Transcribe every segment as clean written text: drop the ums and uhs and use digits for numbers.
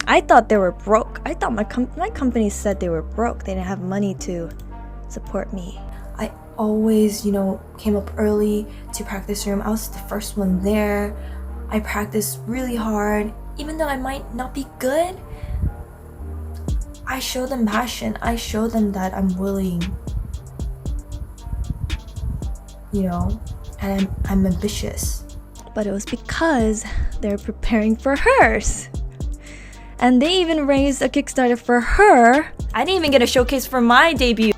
I thought they were broke. I thought my company said they were broke. They didn't have money to support me. I always, came up early to practice room. I was the first one there. I practiced really hard. Even though I might not be good, I show them passion. I show them that I'm willing, and I'm ambitious. But it was because they're preparing for hers. And they even raised a Kickstarter for her. I didn't even get a showcase for my debut.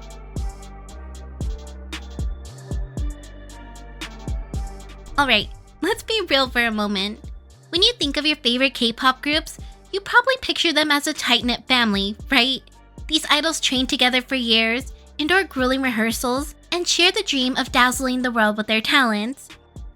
Alright, let's be real for a moment. When you think of your favorite K-pop groups, you probably picture them as a tight-knit family, right? These idols train together for years, endure grueling rehearsals, and share the dream of dazzling the world with their talents.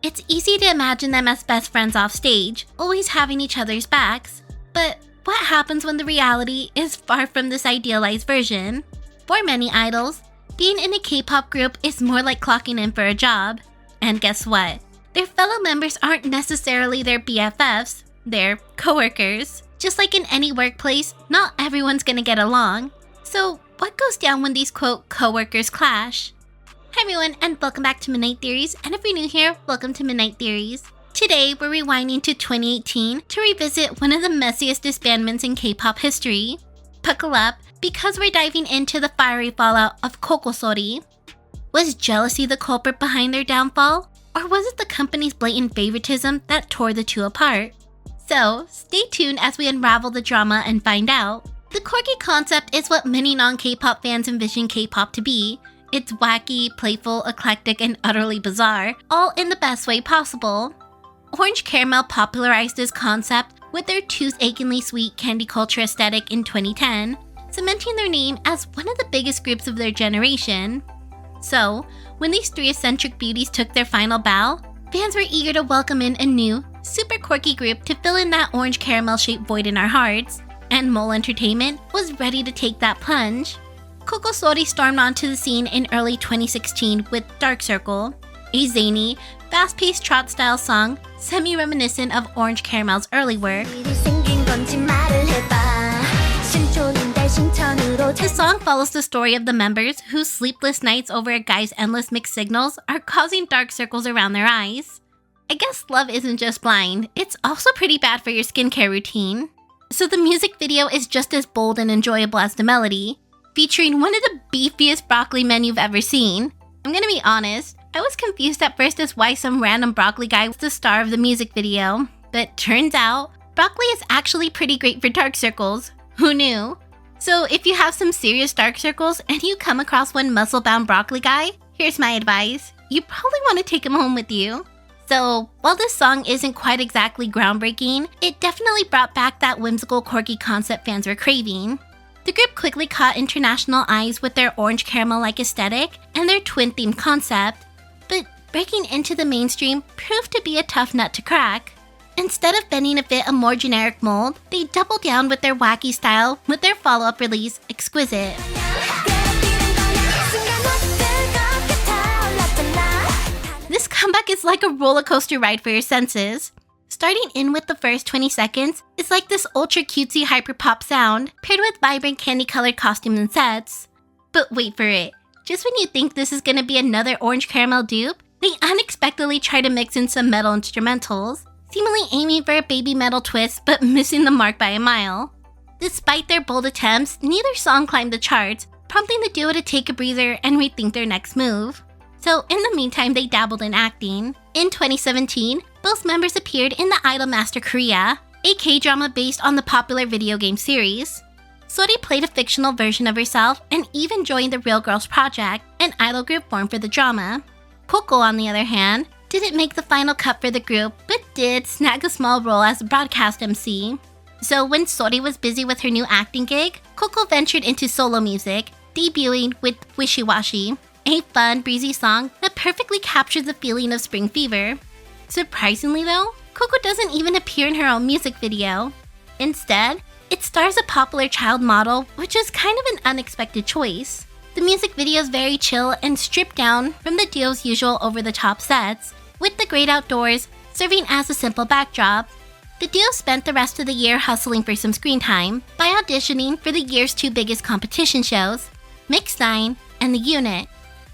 It's easy to imagine them as best friends off stage, always having each other's backs. But what happens when the reality is far from this idealized version? For many idols, being in a K-pop group is more like clocking in for a job. And guess what? Their fellow members aren't necessarily their BFFs, they're coworkers. Just like in any workplace, not everyone's gonna get along. So what goes down when these quote coworkers clash? Hi everyone, and welcome back to Midnight Theories, and if you're new here, welcome to Midnight Theories. Today, we're rewinding to 2018 to revisit one of the messiest disbandments in K-pop history. Buckle up, because we're diving into the fiery fallout of Cocosori. Was jealousy the culprit behind their downfall? Or was it the company's blatant favoritism that tore the two apart? So, stay tuned as we unravel the drama and find out. The quirky concept is what many non-K-pop fans envision K-pop to be. It's wacky, playful, eclectic, and utterly bizarre, all in the best way possible. Orange Caramel popularized this concept with their tooth-achingly sweet candy culture aesthetic in 2010, cementing their name as one of the biggest groups of their generation. So, when these three eccentric beauties took their final bow, fans were eager to welcome in a new, super quirky group to fill in that orange caramel-shaped void in our hearts, and Mole Entertainment was ready to take that plunge. Cocosori stormed onto the scene in early 2016 with Dark Circle, a zany, fast-paced trot-style song semi-reminiscent of Orange Caramel's early work. The song follows the story of the members whose sleepless nights over a guy's endless mixed signals are causing dark circles around their eyes. I guess love isn't just blind, it's also pretty bad for your skincare routine. So the music video is just as bold and enjoyable as the melody, featuring one of the beefiest broccoli men you've ever seen. I'm gonna be honest, I was confused at first as why some random broccoli guy was the star of the music video, but turns out, broccoli is actually pretty great for dark circles. Who knew? So if you have some serious dark circles and you come across one muscle-bound broccoli guy, here's my advice. You probably want to take him home with you. So while this song isn't quite exactly groundbreaking, it definitely brought back that whimsical, quirky concept fans were craving. The group quickly caught international eyes with their orange caramel-like aesthetic and their twin-themed concept, but breaking into the mainstream proved to be a tough nut to crack. Instead of bending to fit a more generic mold, they doubled down with their wacky style with their follow-up release, Exquisite. This comeback is like a roller coaster ride for your senses. Starting in with the first 20 seconds, it's like this ultra cutesy hyper-pop sound, paired with vibrant candy-colored costumes and sets. But wait for it, just when you think this is gonna be another Orange Caramel dupe, they unexpectedly try to mix in some metal instrumentals, seemingly aiming for a baby metal twist but missing the mark by a mile. Despite their bold attempts, neither song climbed the charts, prompting the duo to take a breather and rethink their next move. So in the meantime, they dabbled in acting. In 2017, both members appeared in the Idol Master Korea, a K-drama based on the popular video game series. Sori played a fictional version of herself and even joined the Real Girls Project, an idol group formed for the drama. Koko, on the other hand, didn't make the final cut for the group, but did snag a small role as a broadcast MC. So when Sori was busy with her new acting gig, Koko ventured into solo music, debuting with Wishy Washy, a fun, breezy song that perfectly captures the feeling of spring fever. Surprisingly though, Koko doesn't even appear in her own music video. Instead, it stars a popular child model, which is kind of an unexpected choice. The music video is very chill and stripped down from the duo's usual over-the-top sets, with the great outdoors serving as a simple backdrop. The duo spent the rest of the year hustling for some screen time by auditioning for the year's two biggest competition shows, Mix 9 and The Unit.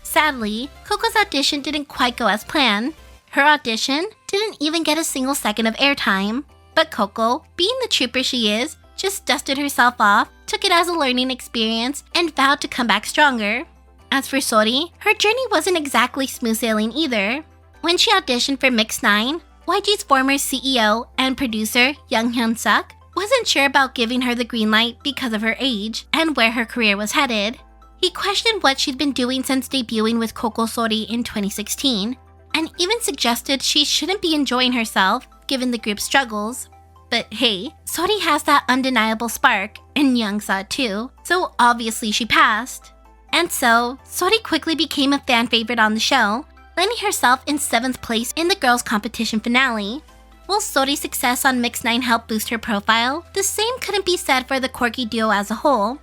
Sadly, Koko's audition didn't quite go as planned. Her audition didn't even get a single second of airtime. But Koko, being the trooper she is, just dusted herself off, took it as a learning experience, and vowed to come back stronger. As for Sori, her journey wasn't exactly smooth sailing either. When she auditioned for Mix 9, YG's former CEO and producer, Young Hyun-suk, wasn't sure about giving her the green light because of her age and where her career was headed. He questioned what she'd been doing since debuting with Cocosori in 2016, and even suggested she shouldn't be enjoying herself given the group's struggles. But hey, Sori has that undeniable spark, and Young saw it too, so obviously she passed. And so, Sori quickly became a fan favorite on the show, landing herself in 7th place in the girls' competition finale. While Sori's success on Mix 9 helped boost her profile, the same couldn't be said for the quirky duo as a whole.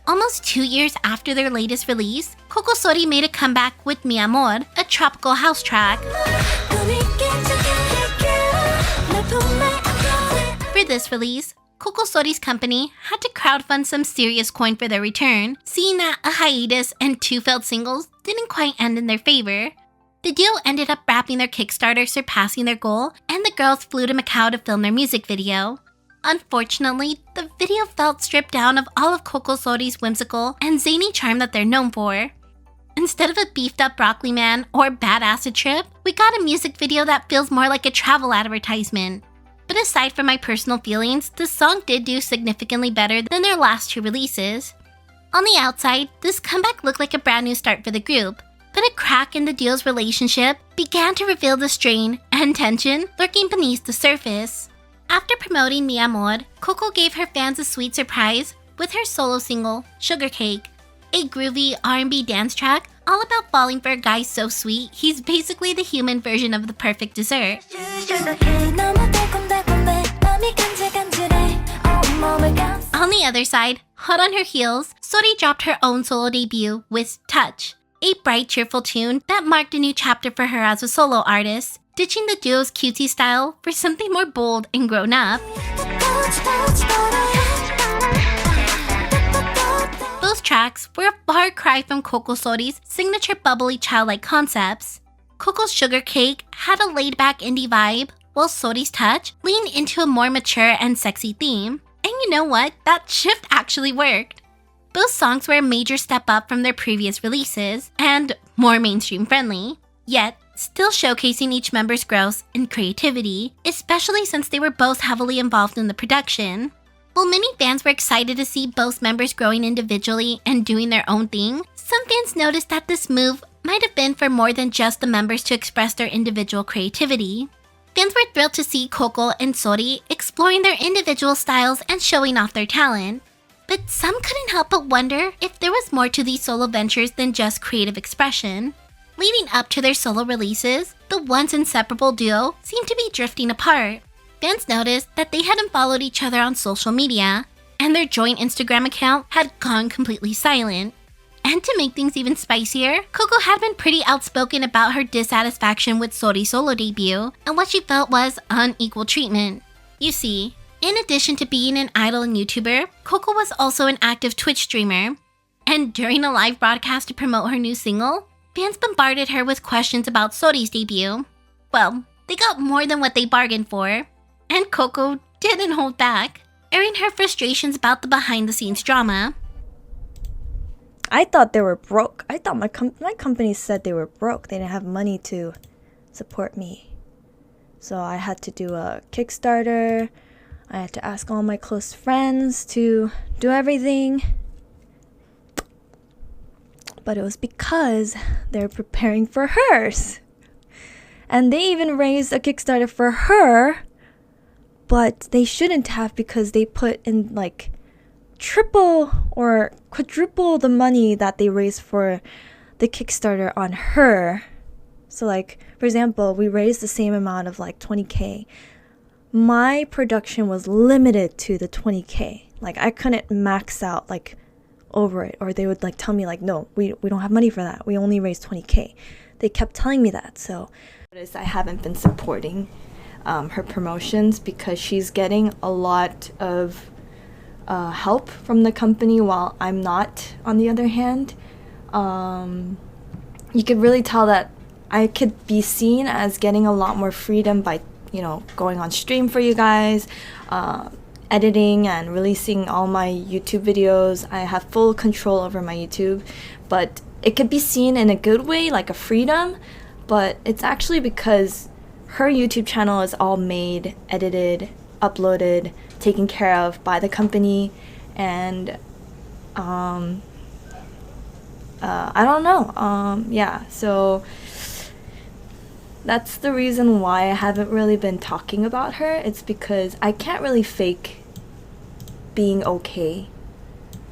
Almost 2 years after their latest release, Cocosori made a comeback with Mi Amor, a tropical house track. For this release, Cocosori's company had to crowdfund some serious coin for their return, seeing that a hiatus and 2 failed singles didn't quite end in their favor. The duo ended up wrapping their Kickstarter surpassing their goal, and the girls flew to Macau to film their music video. Unfortunately, the video felt stripped down of all of Cocosori's whimsical and zany charm that they're known for. Instead of a beefed-up broccoli man or bad acid trip, we got a music video that feels more like a travel advertisement. But aside from my personal feelings, the song did do significantly better than their last 2 releases. On the outside, this comeback looked like a brand new start for the group, but a crack in the duo's relationship began to reveal the strain and tension lurking beneath the surface. After promoting Mi Amor, Koko gave her fans a sweet surprise with her solo single, Sugar Cake, a groovy R&B dance track all about falling for a guy so sweet he's basically the human version of the perfect dessert. On the other side, hot on her heels, Sori dropped her own solo debut with Touch, a bright, cheerful tune that marked a new chapter for her as a solo artist, ditching the duo's cutesy style for something more bold and grown up. Both tracks were a far cry from Cocosori's signature bubbly childlike concepts. Coco's Sugar Cake had a laid-back indie vibe, while Sori's Touch leaned into a more mature and sexy theme. And you know what? That shift actually worked. Both songs were a major step up from their previous releases, and more mainstream friendly, yet still showcasing each member's growth and creativity, especially since they were both heavily involved in the production. While many fans were excited to see both members growing individually and doing their own thing, some fans noticed that this move might have been for more than just the members to express their individual creativity. Fans were thrilled to see Koko and Sori exploring their individual styles and showing off their talent. But some couldn't help but wonder if there was more to these solo ventures than just creative expression. Leading up to their solo releases, the once inseparable duo seemed to be drifting apart. Fans noticed that they hadn't followed each other on social media, and their joint Instagram account had gone completely silent. And to make things even spicier, Koko had been pretty outspoken about her dissatisfaction with Sori's solo debut and what she felt was unequal treatment. You see, in addition to being an idol and YouTuber, Koko was also an active Twitch streamer. And during a live broadcast to promote her new single, fans bombarded her with questions about Sori's debut. Well, they got more than what they bargained for. And Koko didn't hold back, airing her frustrations about the behind-the-scenes drama. I thought they were broke. I thought my company said they were broke. They didn't have money to support me. So I had to do a Kickstarter. I had to ask all my close friends to do everything. But it was because they're preparing for hers. And they even raised a Kickstarter for her. But they shouldn't have, because they put in like triple or quadruple the money that they raised for the Kickstarter on her. So like, for example, we raised the same amount of like 20K. My production was limited to the 20K. Like I couldn't max out like over it, or they would like tell me like, no, we don't have money for that. We only raised 20K. They kept telling me that. So I haven't been supporting her promotions because she's getting a lot of help from the company while I'm not, on the other hand. You could really tell that I could be seen as getting a lot more freedom by, going on stream for you guys, editing and releasing all my YouTube videos. I have full control over my YouTube, but it could be seen in a good way, like a freedom, but it's actually because her YouTube channel is all made, edited, uploaded, taken care of by the company, and I don't know. So that's the reason why I haven't really been talking about her. It's because I can't really fake being okay.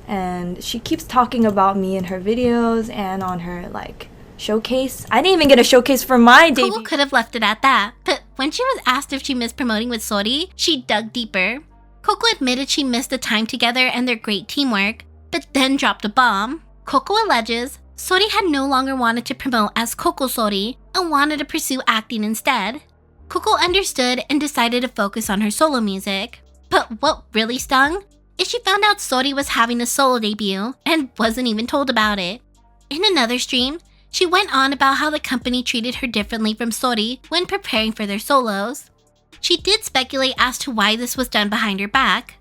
And she keeps talking about me in her videos and on her, showcase. I didn't even get a showcase for my debut. Koko could have left it at that, but when she was asked if she missed promoting with Sori, she dug deeper. Koko admitted she missed the time together and their great teamwork, but then dropped a bomb. Koko alleges Sori had no longer wanted to promote as Cocosori and wanted to pursue acting instead. Koko understood and decided to focus on her solo music. But what really stung is she found out Sori was having a solo debut and wasn't even told about it. In another stream, she went on about how the company treated her differently from Sori when preparing for their solos. She did speculate as to why this was done behind her back.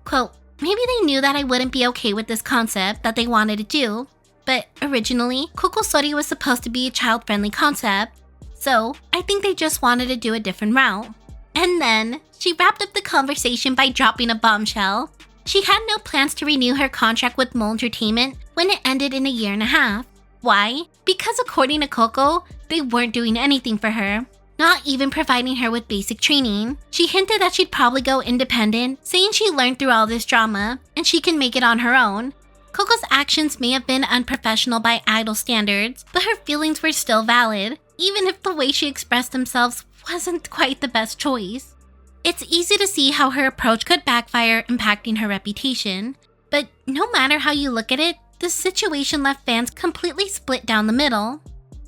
Quote, maybe they knew that I wouldn't be okay with this concept that they wanted to do, but originally, Cocosori was supposed to be a child-friendly concept, so I think they just wanted to do a different route. And then, she wrapped up the conversation by dropping a bombshell. She had no plans to renew her contract with Mole Entertainment when it ended in a year and a half. Why? Because according to Koko, they weren't doing anything for her, not even providing her with basic training. She hinted that she'd probably go independent, saying she learned through all this drama and she can make it on her own. Koko's actions may have been unprofessional by idol standards, but her feelings were still valid, even if the way she expressed themselves wasn't quite the best choice. It's easy to see how her approach could backfire, impacting her reputation. But no matter how you look at it, the situation left fans completely split down the middle.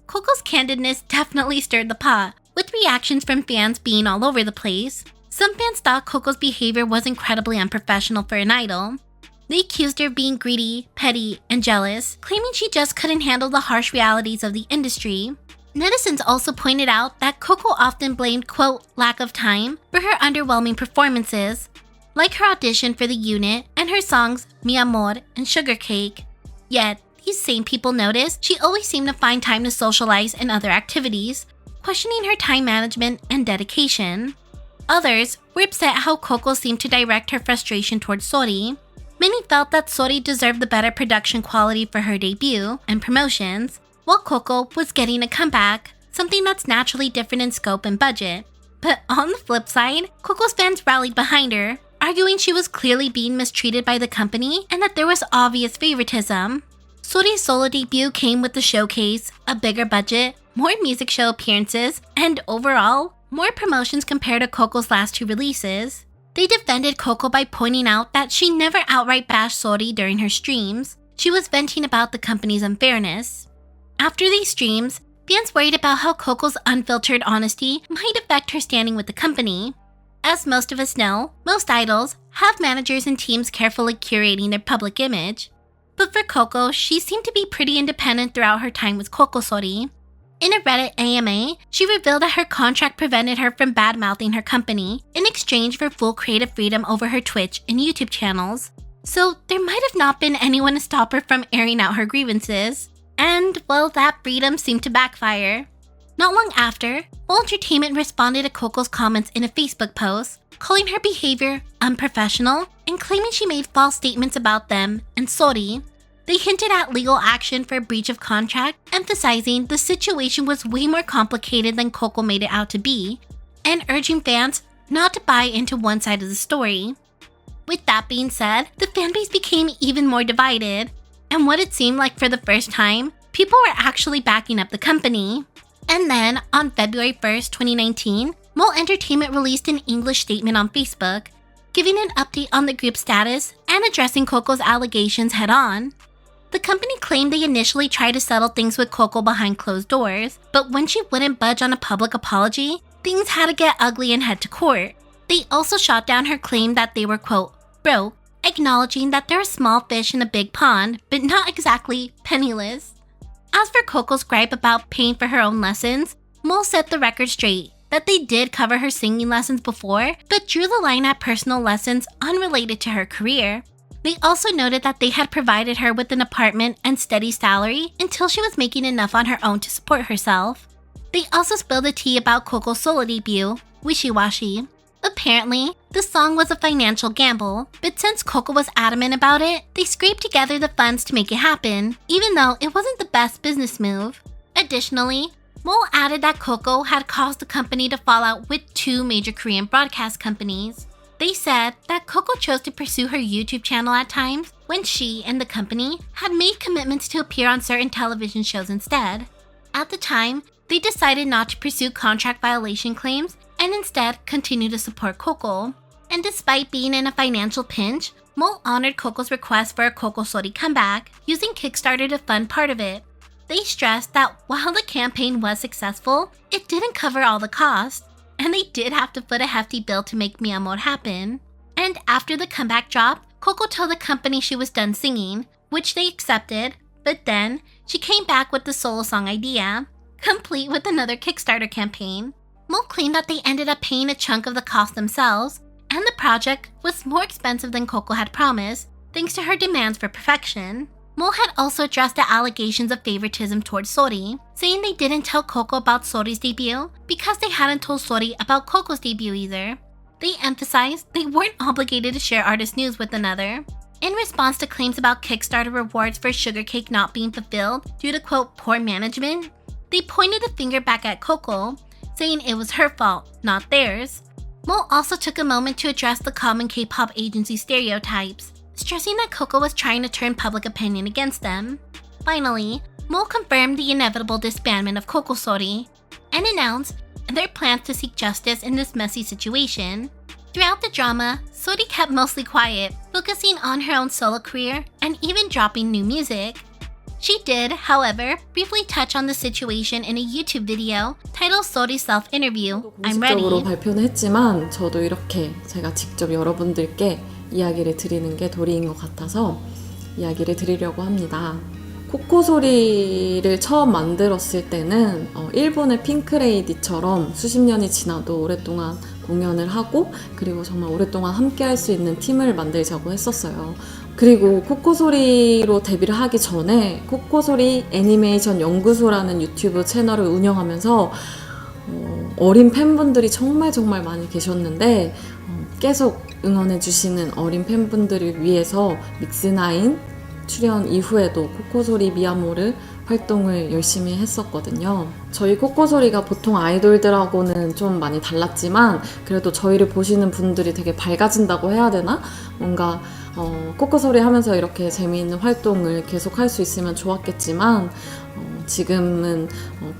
Koko's candidness definitely stirred the pot, with reactions from fans being all over the place. Some fans thought Koko's behavior was incredibly unprofessional for an idol. They accused her of being greedy, petty, and jealous, claiming she just couldn't handle the harsh realities of the industry. Netizens also pointed out that Koko often blamed, quote, lack of time for her underwhelming performances, like her audition for the unit and her songs Mi Amor and Sugar Cake. Yet, these same people noticed she always seemed to find time to socialize and other activities, questioning her time management and dedication. Others were upset how Koko seemed to direct her frustration towards Sori. Many felt that Sori deserved the better production quality for her debut and promotions, while Koko was getting a comeback, something that's naturally different in scope and budget. But on the flip side, Koko's fans rallied behind her, arguing she was clearly being mistreated by the company and that there was obvious favoritism. Sori's solo debut came with the showcase, a bigger budget, more music show appearances, and overall, more promotions compared to Koko's last two releases. They defended Koko by pointing out that she never outright bashed Sori during her streams. She was venting about the company's unfairness. After these streams, fans worried about how Koko's unfiltered honesty might affect her standing with the company. As most of us know, most idols have managers and teams carefully curating their public image. But for Koko, she seemed to be pretty independent throughout her time with Cocosori. In a Reddit AMA, she revealed that her contract prevented her from bad-mouthing her company in exchange for full creative freedom over her Twitch and YouTube channels. So there might have not been anyone to stop her from airing out her grievances. And, well, that freedom seemed to backfire. Not long after, Mole Entertainment responded to Koko's comments in a Facebook post, calling her behavior unprofessional and claiming she made false statements about them and Sori. They hinted at legal action for breach of contract, emphasizing the situation was way more complicated than Koko made it out to be, and urging fans not to buy into one side of the story. With that being said, the fanbase became even more divided, and what it seemed like for the first time, people were actually backing up the company. And then, on February 1st, 2019, Mole Entertainment released an English statement on Facebook, giving an update on the group's status and addressing Koko's allegations head-on. The company claimed they initially tried to settle things with Koko behind closed doors, but when she wouldn't budge on a public apology, things had to get ugly and head to court. They also shot down her claim that they were, quote, broke, acknowledging that they're a small fish in a big pond, but not exactly penniless. As for Koko's gripe about paying for her own lessons, Mole set the record straight that they did cover her singing lessons before, but drew the line at personal lessons unrelated to her career. They also noted that they had provided her with an apartment and steady salary until she was making enough on her own to support herself. They also spilled the tea about Koko's solo debut, Wishy Washy. Apparently, the song was a financial gamble, but since Koko was adamant about it, they scraped together the funds to make it happen, even though it wasn't the best business move. Additionally, Mole added that Koko had caused the company to fall out with 2 major Korean broadcast companies. They said that Koko chose to pursue her YouTube channel at times when she and the company had made commitments to appear on certain television shows instead. At the time, they decided not to pursue contract violation claims and instead continue to support Koko. And despite being in a financial pinch, Mole honored Koko's request for a Cocosori comeback, using Kickstarter to fund part of it. They stressed that while the campaign was successful, it didn't cover all the costs, and they did have to foot a hefty bill to make Mi Amor happen. And after the comeback drop, Koko told the company she was done singing, which they accepted, but then she came back with the solo song idea, complete with another Kickstarter campaign. Mole claimed that they ended up paying a chunk of the cost themselves, and the project was more expensive than Koko had promised, thanks to her demands for perfection. Mole had also addressed the allegations of favoritism towards Sori, saying they didn't tell Koko about Sori's debut because they hadn't told Sori about Koko's debut either. They emphasized they weren't obligated to share artist news with another. In response to claims about Kickstarter rewards for Sugar Cake not being fulfilled due to, quote, poor management, they pointed the finger back at Koko, saying it was her fault, not theirs. Mole also took a moment to address the common K-pop agency stereotypes, stressing that Koko was trying to turn public opinion against them. Finally, Mole confirmed the inevitable disbandment of Cocosori and announced their plans to seek justice in this messy situation. Throughout the drama, Sori kept mostly quiet, focusing on her own solo career and even dropping new music. She did, however, briefly touch on the situation in a YouTube video titled Sori's self-interview, I'm Ready. 공식적으로 발표는 했지만 저도 이렇게 제가 직접 여러분들께 이야기를 드리는 게 도리인 것 같아서 이야기를 드리려고 합니다. 코코소리를 처음 만들었을 때는 일본의 핑크레이디처럼 수십 년이 지나도 오랫동안 공연을 하고 그리고 정말 오랫동안 함께 할 수 있는 팀을 만들자고 했었어요. 그리고 코코소리로 데뷔를 하기 전에 코코소리 애니메이션 연구소라는 유튜브 채널을 운영하면서 어린 팬분들이 정말 많이 계셨는데 계속 응원해주시는 어린 팬분들을 위해서 믹스9 출연 이후에도 코코소리 미아모르 활동을 열심히 했었거든요. 저희 코코소리가 보통 아이돌들하고는 좀 많이 달랐지만 그래도 저희를 보시는 분들이 되게 밝아진다고 해야 되나? 뭔가 코코소리 하면서 이렇게 재미있는 활동을 계속 할 수 있으면 좋았겠지만 지금은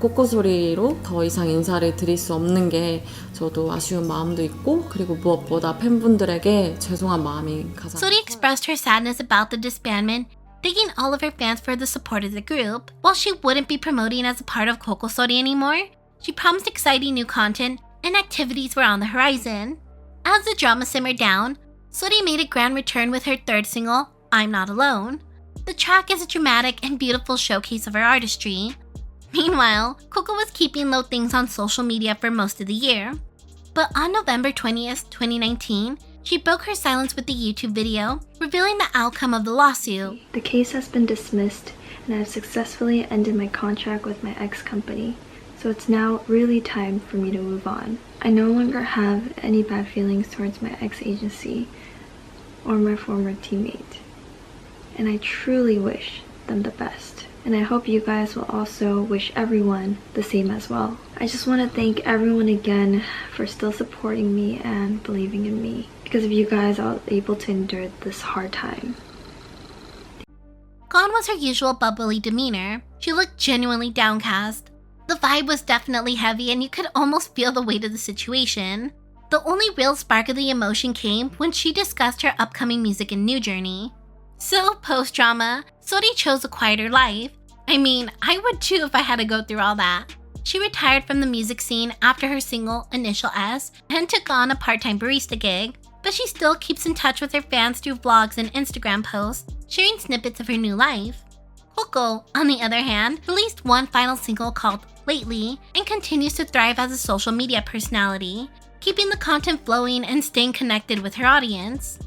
코코소리로 더 이상 인사를 드릴 수 없는 게 저도 아쉬운 마음도 있고 그리고 무엇보다 팬분들에게 죄송한 마음이 가장 Sori expressed her sadness about the disbandment, thanking all of her fans for the support of the group. While she wouldn't be promoting as a part of Cocosori anymore, she promised exciting new content and activities were on the horizon. As the drama simmered down, Sori made a grand return with her third single, I'm Not Alone. The track is a dramatic and beautiful showcase of her artistry. Meanwhile, Koko was keeping low things on social media for most of the year. But on November 20th, 2019, she broke her silence with the YouTube video, revealing the outcome of the lawsuit. The case has been dismissed and I've successfully ended my contract with my ex-company. So it's now really time for me to move on. I no longer have any bad feelings towards my ex-agency or my former teammate. And I truly wish them the best. And I hope you guys will also wish everyone the same as well. I just want to thank everyone again for still supporting me and believing in me. Because of you guys, I was able to endure this hard time. Gone was her usual bubbly demeanor. She looked genuinely downcast. The vibe was definitely heavy and you could almost feel the weight of the situation. The only real spark of the emotion came when she discussed her upcoming music and new journey. So, post-drama, Sori chose a quieter life. I mean, I would too if I had to go through all that. she retired from the music scene after her single Initial S and took on a part-time barista gig, but she still keeps in touch with her fans through vlogs and Instagram posts, sharing snippets of her new life. Koko, on the other hand, released one final single called Lately and continues to thrive as a social media personality, keeping the content flowing and staying connected with her audience.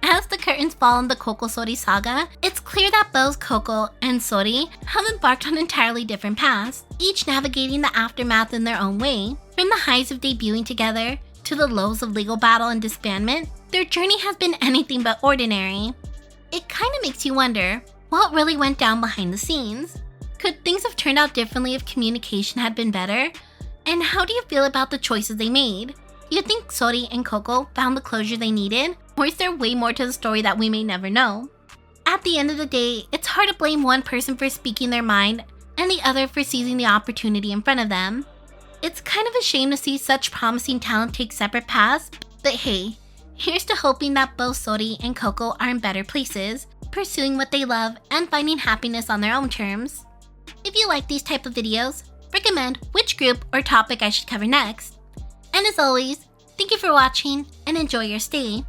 As the curtains fall on the Cocosori saga, it's clear that both Koko and Sori have embarked on entirely different paths, each navigating the aftermath in their own way. From the highs of debuting together to the lows of legal battle and disbandment, their journey has been anything but ordinary. It kinda makes you wonder, what really went down behind the scenes? Could things have turned out differently if communication had been better? And how do you feel about the choices they made? Do you think Sori and Koko found the closure they needed? Or is there way more to the story that we may never know? At the end of the day, it's hard to blame one person for speaking their mind and the other for seizing the opportunity in front of them. It's kind of a shame to see such promising talent take separate paths, but hey, here's to hoping that both Sori and Koko are in better places, pursuing what they love and finding happiness on their own terms. If you like these type of videos, recommend which group or topic I should cover next. And as always, thank you for watching and enjoy your stay.